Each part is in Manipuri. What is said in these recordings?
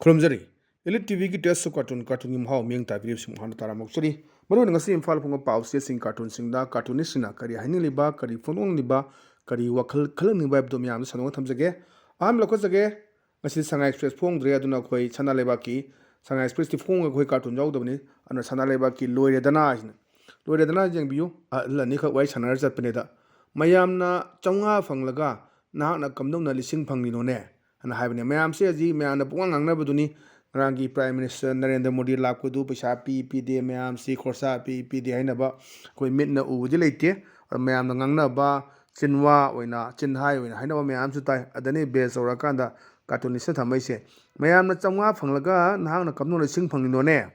खुलमजरी एलिट टीवी की टेस्ट कार्टून की महाव मिंग ताबिरिब सिंह हान तारा मोक्सरी maroon ngasi imphal phunga pause sing cartoon singda cartoonist na kari haini liba kari phonong liba kari wakhal khalang ni vibe do myam sanong thamjage am lokho jage ngasi sanga express phong dre aduna khoi chana leba ki sanga express ti phong khoi cartoon jaw dabni ana chana leba ki loire dana jeng biu la ni kha wai chana jat pne da mayam na chawnga phanglaga na na kamdong na lising phangni no ne ana haibne mayam se ji mayam na puang ngangna baduni rangi Prime Minister Narendra Modi lakkudu paisa pi de mayam si khorsa pi de haina ba koi mitna ubudi leite mayam na ngangna ba chinwa oina chinhai oina haina ba mayam su tai adani base ora kanda cartoonist thamai se mayam na chamwa phanglaga nahang na kamno na sing phangni no ne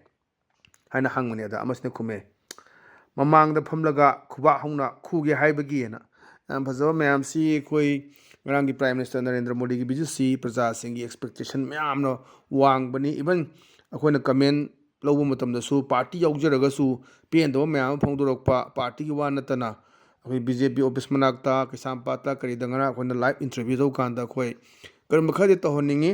haina hangmani da amasne khume mamang da phamlaga khuba hongna khuge haibagi na am phajaba mayam si koi rangi Prime Minister Narendra Modi ki biju si praja sing ki expectation mayam no wang bani even akhona comment lobu matam da su party yaujaraga su pen do mayam phongdorok party ki wan natana akoi BJP office manakta kisam pata kari dangara akhona live interview do kanda khoi karam khade to honingi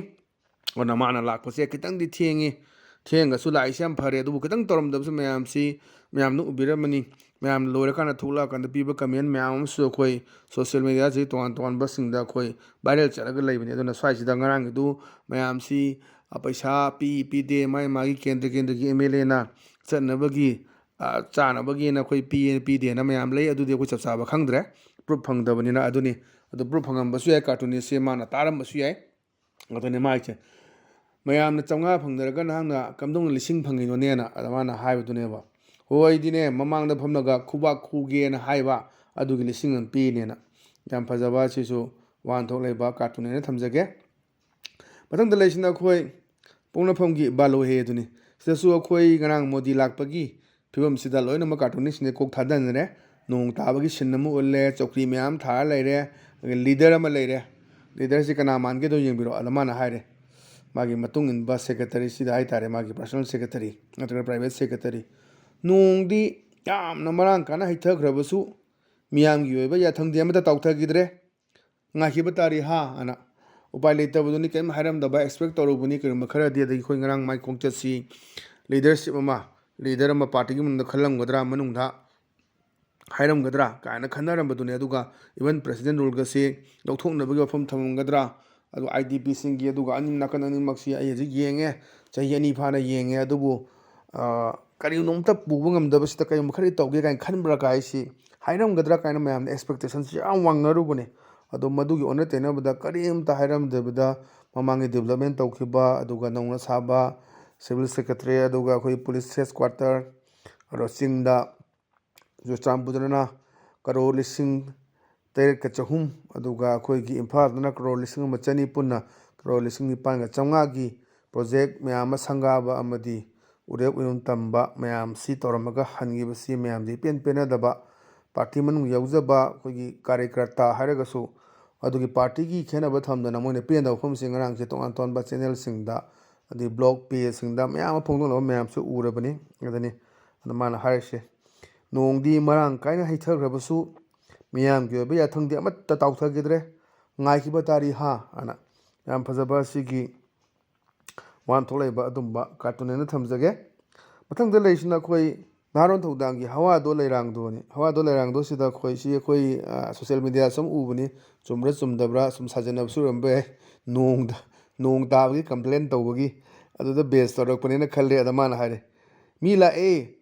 ona mana lakpo se kitang di thenga su lai sam phare du kitang torom da su mayam si mayam nu ubiramani mayam loira kana thula kana piba comment mayam su khoi social media ji ton basing da khoi viral chalaga leibani aduna swai sida ngarang du mayam si paisa pi de mai magi kendra ki MLA na chanabagi chanabagi na khoi pi de na mayam lei adu de khoi chap chaba khangdre proof phangdabani na aduni adu proof phangam basu ya cartoonist se mana taram basu ya aduni mai che mayam na chamnga phangdaraga nahangna kamdong lising phangino ne na adamana haibadune ba hoi dine mamang da phamnaga khuba khuge na haiba adugi lising an pi ne na yam phajaba sisu wan thok leiba cartoon ne thamjage mathang da leisina khoi pongna phomgi balo he duni sisu khoi ngarang Modi lakpagi phibam sida loina ma cartoonist ne kok thadan ne nong tabagi sinnamu ulle chokri myam thar leire leader ama leire leader si kana man ge do yengbiro alamana haire magi matung in bus secretary sida ai tare magi personal secretary natra private secretary nongdi yam namarang kana haithagrabasu miyam gi oiba ya thangdi amata tawthagidre ngahiba tari ha ana upai leitabuduni kem haram daba expect torubuni kirim khara de dagi khoi ngarang mai kongchasi leadership ama party gi munda khalam gadra manungda hairam gadra kaina khanaram badune aduga even president rule gase lokthoknabagi wafam thamam gadra adu IDP singi aduga anim nakan anim maksi ai ji yenge chahi ani phana yenge adubu kari nomta pubu ngamdabasita kay makhari tawge kain khanbra kai si hairam gadra kaina mayam expectations yam wangnarubune adu madugi ona tena bada karim ta hairam debada mamangi development tawkhiba aduga nongna saba civil secretary aduga khoi police headquarter rosingda Jostam budana karo lising Terek Kachahum aduga khoi gi imphal na karo lising machani punna karo lising nipan ga chamnga gi project mayam sangaba amadi urep unum tamba mayam si toramaga hangi basi mayam di pen daba party manung yaujaba khoi gi karyakarta haraga su adugi party gi khena ba thamdana moine pen da phom sing rang se ton ba channel singda adi blog page singda mayam phongdong lo mayam su urabani adani adamana harise nongdi marang kaina haithagrabasu miyam gi ba ya thangdi amatta tawthagidre ngaikiba tari ha ana yam phajaba sigi wan tholaiba adumba cartoon ne thamjage mathangda leisina khoi naron thaudangi hawa do leirang do sida khoi si khoi social media sum ubani chumra chumdabra sum sajanab surambe nong tabagi complain tawbagi aduda base torakpani na khalle adamana haire mi la e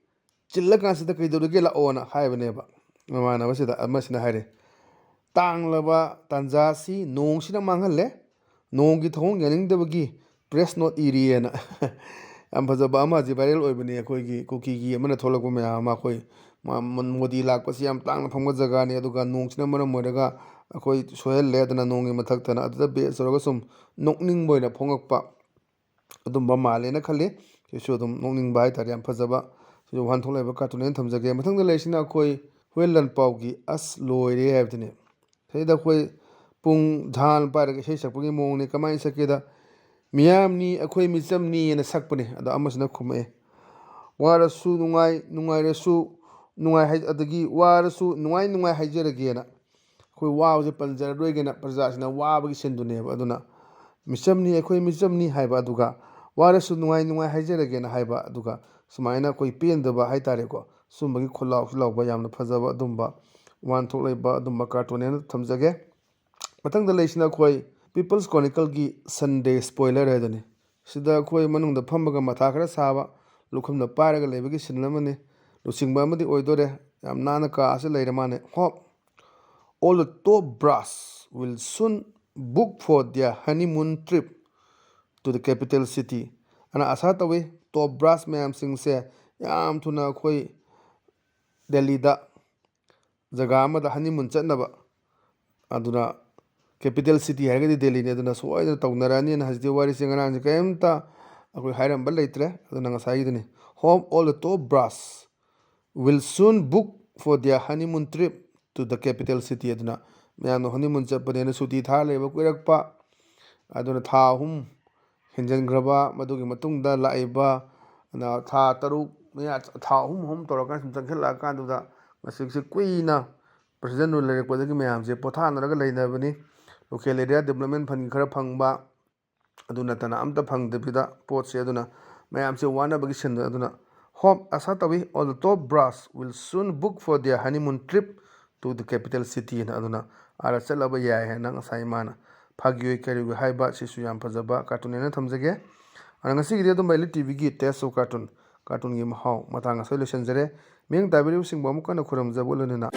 chilla kansida kaidorege la ona haibaneba mamana basida amasina haire tanglaba tanjasi nong sina manghalle nonggi thong yaningdabagi press note iriena am phajaba ama ji viral oibani akhoi gi kuki gi amana tholakba maya ama khoi Modi lakpasi yam tangna phangba jaga ni aduga nong sina mara moiraga akhoi soil ledana nongi mathaktana aduda be soroga sum nokning boina phongakpa adumba malena khalle sisu adum nokning bai tar yam phajaba sisu wan tholaiba cartoon thamjage mathangda leisina akhoi huelan paugi as loire habdine seida khoi pung dhan paraga sei sakpagi mongni kamai sakeda miyamni akhoi michamni na sakpane ada amasna khume warasu nungairasu nungai adagi warasu nungai haijaragena khoi wauje panjaradoigena prajasina wabagi sendune aduna michamni akhoi michamni haiba aduga ꯋꯥꯔꯁꯨ ꯅꯨꯡꯉꯥꯏ ꯍꯥꯏꯖꯔꯒꯦꯅ ꯍꯥꯏꯕ ꯑꯗꯨꯒ ꯁꯨꯃꯥꯏꯅ ꯑꯩꯈꯣꯏ ꯄꯦꯟꯗꯕ ꯍꯥꯏꯇꯥꯔꯦꯀꯣ ꯁꯨꯝꯕꯒꯤ ꯈꯣꯜꯂꯥꯎꯁꯨ ꯂꯥꯎꯕ ꯌꯥꯝꯅ ꯐꯖꯕ ꯑꯗꯨꯝꯕ ꯋꯥꯟꯊꯣꯛ ꯂꯩꯕ ꯑꯗꯨꯝꯕ ꯀꯥꯔꯇꯨꯟ ꯍꯥꯏꯅ ꯊꯝꯖꯒꯦ ꯃꯊꯪꯗ ꯂꯩꯁꯤꯅ ꯑꯩꯈꯣꯏ ꯄꯤꯄꯜꯁ ꯀ꯭ꯔꯣꯅꯤꯀꯜꯒꯤ ꯁꯟꯗꯦ ꯁ꯭ꯄꯣꯏꯂꯔ ꯍꯥꯏꯗꯨꯅꯤ ꯁꯤꯗ ꯑꯩꯈꯣꯏ ꯃꯅꯨꯡꯗ ꯐꯝꯃꯒ ꯃꯊꯥ ꯈꯔ ꯁꯥꯕ ꯂꯨꯈꯝꯗ ꯄꯥꯏꯔꯒ ꯂꯩꯕꯒꯤ ꯁꯤꯟ ꯑꯃꯅꯤ ꯂꯨꯆꯤꯡꯕ ꯑꯃꯗꯤ ꯑꯣꯏꯗꯣꯔꯦ ꯌꯥꯝ ꯅꯥꯟꯅ ꯀꯥ ꯑꯁꯤ ꯂꯩꯔ ꯃꯥꯅꯦ ꯍꯣꯞ all the top brass will soon book for their honeymoon trip to the capital city ana asa tawi top brass mayam singse yam thuna khoi Delhi da jaga amada honeymoon chatnaba aduna capital city haigadi Delhi ne aduna soida tawnarani na hasdi wari singarang je kaimta akoi hairamba leitre aduna ngasai duni home all the top brass will soon book for their honeymoon trip to the capital city aduna mayamna honeymoon chapane na suti tha leba kuirakpa aduna tha hum hinjangraba madugi matungda laiba na tha taruk ya tha hum torakan sum changkhela ka duda masiksi kuina president no lerekpadagi mayamse pothanaraga leinabani local area development fund khara phangba aduna tana amta phangdebida potse aduna mayamse wanabagi sin aduna hope asa tawi all the top brass will soon book for their honeymoon trip to the capital city na aduna ara chalaba yai ha nang sai mana phagiyoi karigu haiba sisu yam phajaba cartoon na thamjage ana ngasi gi adum baili tv gi test of cartoon gi mahau matanga solution jare meng tabiri sing bom kana khuram jabuluna